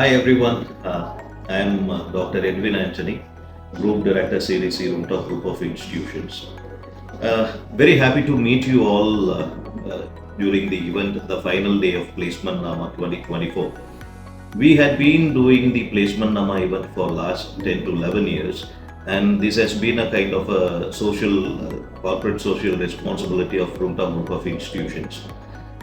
Hi everyone, I am Dr. Edwin Anthony, Group Director CTC Rungta Group of Institutions. Very happy to meet you all during the event, the final day of Placementnamaa 2024. We had been doing the Placementnamaa event for last 10 to 11 years, and this has been a kind of a corporate social responsibility of Rungta Group of Institutions.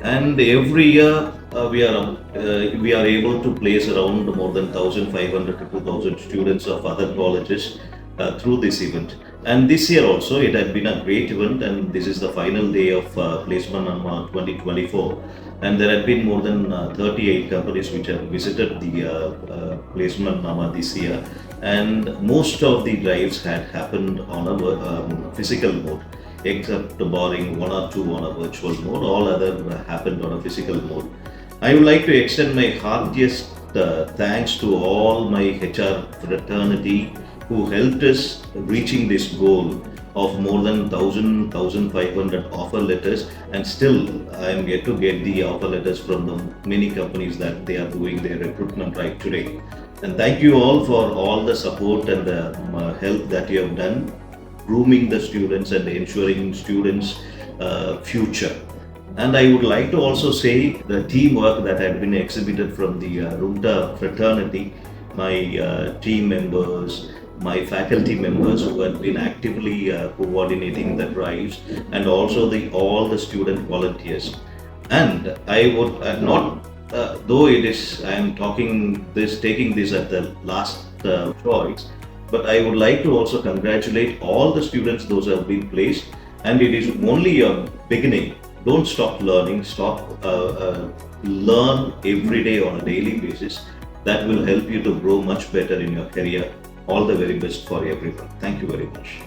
And every year we are able to place around more than 1,500 to 2,000 students of other colleges through this event. And this year also it had been a great event, and this is the final day of Placementnamaa 2024. And there had been more than 38 companies which have visited the Placementnamaa this year, and most of the drives had happened on a physical mode, except barring one or two on a virtual mode. All other happened on a physical mode. I would like to extend my heartiest thanks to all my HR fraternity who helped us reaching this goal of more than 1,500 offer letters, and still I am yet to get the offer letters from the many companies that they are doing their recruitment right today. And thank you all for all the support and the help that you have done grooming the students and ensuring students' future. And I would like to also say the teamwork that had been exhibited from the Rungta fraternity, my team members, my faculty members who had been actively coordinating the drives, and also all the student volunteers. And I would not, though it is, I am taking this at the last choice, but I would like to also congratulate all the students, those who have been placed, and it is only a beginning. Don't stop learning, learn every day on a daily basis. That will help you to grow much better in your career. All the very best for everyone. Thank you very much.